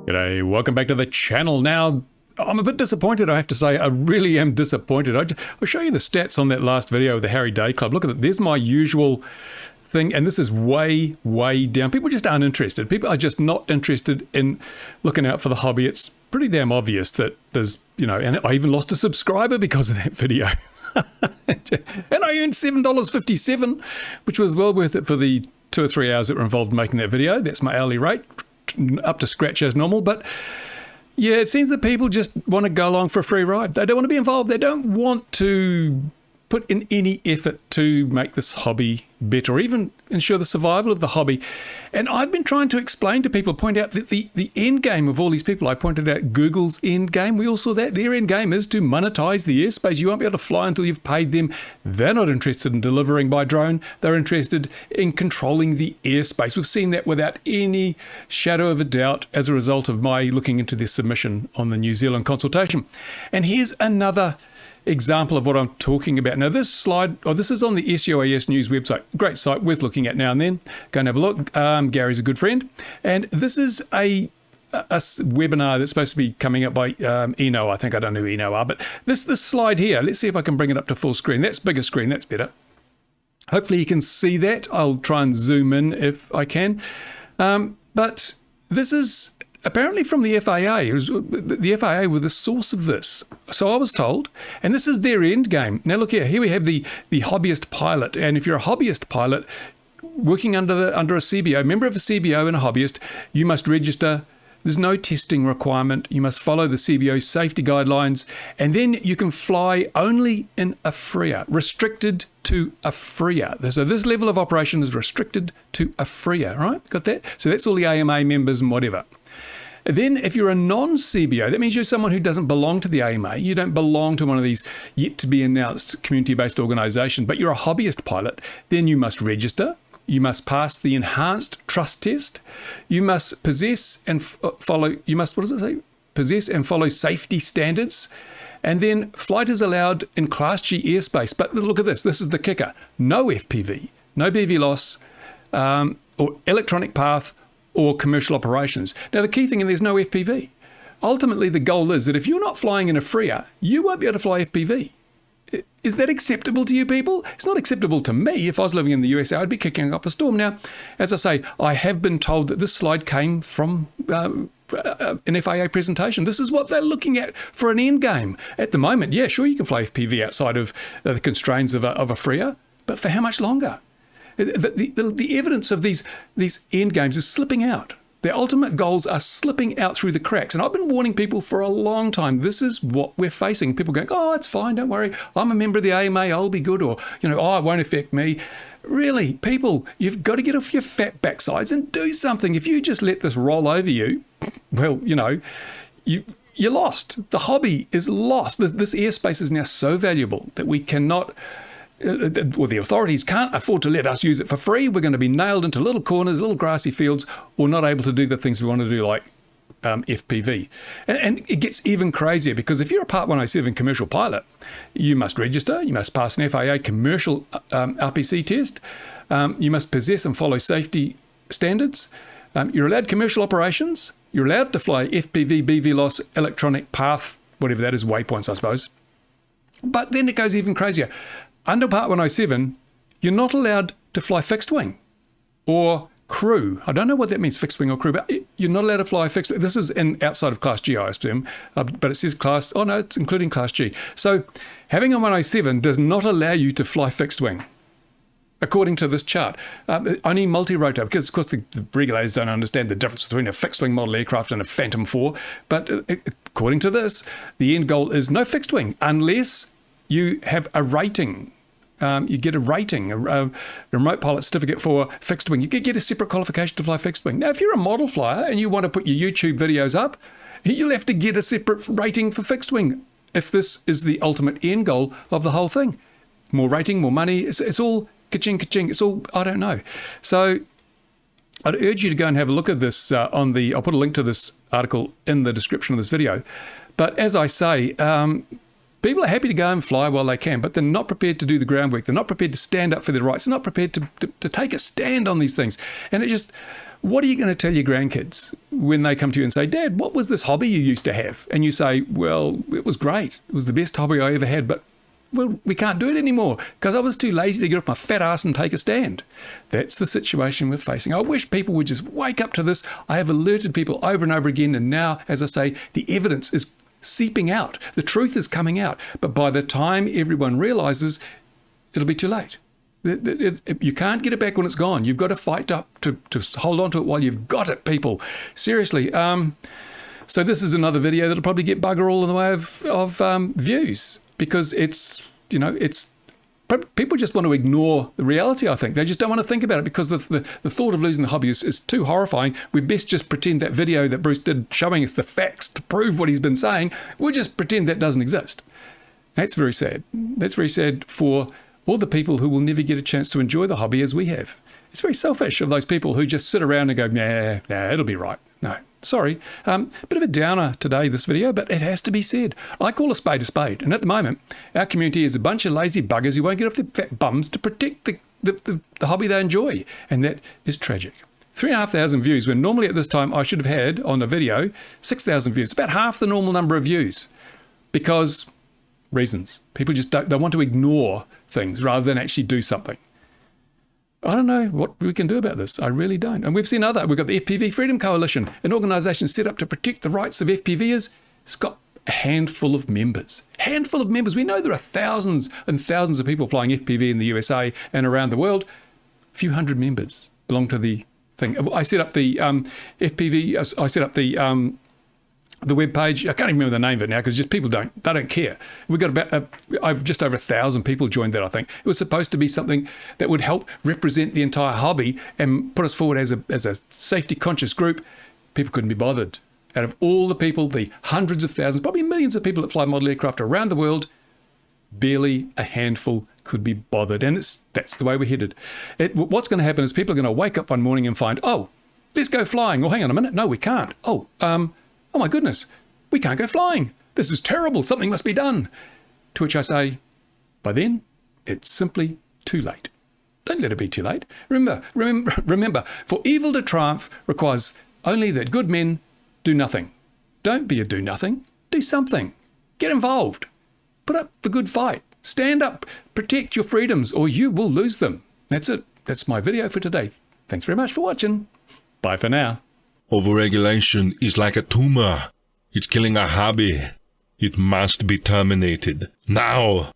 G'day, welcome back to the channel. Now, I'm a bit disappointed, I have to say. I really am disappointed. I'll show you the stats on that last video of the Harry Day Club. Look at it. There's my usual thing, and this is way, way down. People just aren't interested. People are just not interested in looking out for the hobby. It's pretty damn obvious that there's, and I even lost a subscriber because of that video. And I earned $7.57, which was well worth it for the 2 or 3 hours that were involved in making that video. That's my hourly rate, up to scratch as normal. But yeah, it seems that people just want to go along for a free ride. They don't want to be involved. They don't want to put in any effort to make this hobby better or even ensure the survival of the hobby. And I've been trying to explain to people, point out that the end game of all these people, I pointed out Google's end game. We all saw that. Their end game is to monetize the airspace. You won't be able to fly until you've paid them. They're not interested in delivering by drone. They're interested in controlling the airspace. We've seen that without any shadow of a doubt as a result of my looking into their submission on the New Zealand consultation. And here's another example of what I'm talking about. Now, this slide, this is on the SUAS news website. Great site, worth looking at now and then. Go and have a look. Gary's a good friend. And this is a webinar that's supposed to be coming up by Eno. I think I don't know who Eno are, but this slide here, let's see if I can bring it up to full screen. That's bigger screen, that's better. Hopefully you can see that. I'll try and zoom in if I can. But this is apparently from the FAA. The FAA were the source of this. So I was told, and this is their end game. Now look here we have the hobbyist pilot. And if you're a hobbyist pilot working under a CBO, member of a CBO and a hobbyist, you must register. There's no testing requirement. You must follow the CBO safety guidelines. And then you can fly only in a FRIA, restricted to a FRIA. So this level of operation is restricted to a FRIA, right? Got that? So that's all the AMA members and whatever. Then if you're a non-CBO, that means you're someone who doesn't belong to the AMA. You don't belong to one of these yet-to-be-announced community-based organisations, but you're a hobbyist pilot. Then you must register. You must pass the enhanced trust test. You must possess and follow, Possess and follow safety standards. And then flight is allowed in Class G airspace. But look at this. This is the kicker. No FPV, no BV loss, or electronic path, or commercial operations. Now, the key thing, and there's no FPV. Ultimately, the goal is that if you're not flying in a FRIA, you won't be able to fly FPV. Is that acceptable to you people? It's not acceptable to me. If I was living in the USA, I'd be kicking up a storm. Now, as I say, I have been told that this slide came from an FAA presentation. This is what they're looking at for an end game. At the moment, yeah, sure, you can fly FPV outside of the constraints of a FRIA, but for how much longer? The evidence of these end games is slipping out. Their ultimate goals are slipping out through the cracks. And I've been warning people for a long time. This is what we're facing. People going, oh, it's fine, don't worry. I'm a member of the AMA, I'll be good. Or, oh, it won't affect me. Really, people, you've got to get off your fat backsides and do something. If you just let this roll over you, well, you're lost. The hobby is lost. This airspace is now so valuable that we cannot... the authorities can't afford to let us use it for free. We're going to be nailed into little corners, little grassy fields, or not able to do the things we want to do, like FPV. And it gets even crazier, because if you're a Part 107 commercial pilot, you must register, you must pass an FAA commercial RPC test, you must possess and follow safety standards, you're allowed commercial operations, you're allowed to fly FPV, BV loss, electronic path, whatever that is, waypoints, I suppose. But then it goes even crazier. Under Part 107, you're not allowed to fly fixed wing or crew. I don't know what that means, fixed wing or crew, but you're not allowed to fly fixed wing. This is outside of Class G, I assume, but it says it's including Class G. So having a 107 does not allow you to fly fixed wing, according to this chart. Only multi-rotor, because of course the regulators don't understand the difference between a fixed wing model aircraft and a Phantom 4. But according to this, the end goal is no fixed wing unless you have a rating. You get a rating, a remote pilot certificate for fixed wing. You could get a separate qualification to fly fixed wing. Now, if you're a model flyer and you want to put your YouTube videos up, you'll have to get a separate rating for fixed wing if this is the ultimate end goal of the whole thing. More rating, more money. It's all ka-ching, ka-ching. It's all, I don't know. So I'd urge you to go and have a look at this I'll put a link to this article in the description of this video. But as I say, people are happy to go and fly while they can, but they're not prepared to do the groundwork. They're not prepared to stand up for their rights. They're not prepared to take a stand on these things. And What are you going to tell your grandkids when they come to you and say, Dad, what was this hobby you used to have? And you say, well, it was great. It was the best hobby I ever had, but well, we can't do it anymore because I was too lazy to get off my fat ass and take a stand. That's the situation we're facing. I wish people would just wake up to this. I have alerted people over and over again, and now, as I say, the evidence is seeping out. The truth is coming out. But by the time everyone realizes, it'll be too late. You can't get it back when it's gone. You've got to fight up to hold on to it while you've got it, people. Seriously. So this is another video that'll probably get bugger all in the way of views, because it's people just want to ignore the reality, I think. They just don't want to think about it because the thought of losing the hobby is too horrifying. We best just pretend that video that Bruce did showing us the facts to prove what he's been saying, we'll just pretend that doesn't exist. That's very sad. That's very sad for all the people who will never get a chance to enjoy the hobby as we have. It's very selfish of those people who just sit around and go, nah, it'll be right. No, sorry. Bit of a downer today, this video, but it has to be said. I call a spade a spade. And at the moment, our community is a bunch of lazy buggers who won't get off their fat bums to protect the hobby they enjoy. And that is tragic. 3,500 views, when normally at this time I should have had on a video 6,000 views, about half the normal number of views, because reasons. People just don't want to ignore things rather than actually do something. I don't know what we can do about this. I really don't. And we've seen we've got the FPV Freedom Coalition, an organisation set up to protect the rights of FPVers. It's got a handful of members. Handful of members. We know there are thousands and thousands of people flying FPV in the USA and around the world. A few hundred members belong to the thing. I set up the FPV. I set up the web page. I can't even remember the name of it now because just people don't care. We've got about just over 1,000 people joined that, I think. It was supposed to be something that would help represent the entire hobby and put us forward as a safety conscious group. People couldn't be bothered. Out of all the people, the hundreds of thousands, probably millions of people that fly model aircraft around the world, barely a handful could be bothered. And that's the way we're headed. What's going to happen is people are going to wake up one morning and find, oh, let's go flying. Well, hang on a minute. No, we can't. Oh my goodness, we can't go flying. This is terrible. Something must be done. To which I say, by then, it's simply too late. Don't let it be too late. Remember, for evil to triumph requires only that good men do nothing. Don't be a do-nothing. Do something. Get involved. Put up the good fight. Stand up. Protect your freedoms or you will lose them. That's it. That's my video for today. Thanks very much for watching. Bye for now. Over-regulation is like a tumor. It's killing our hobby. It must be terminated. Now!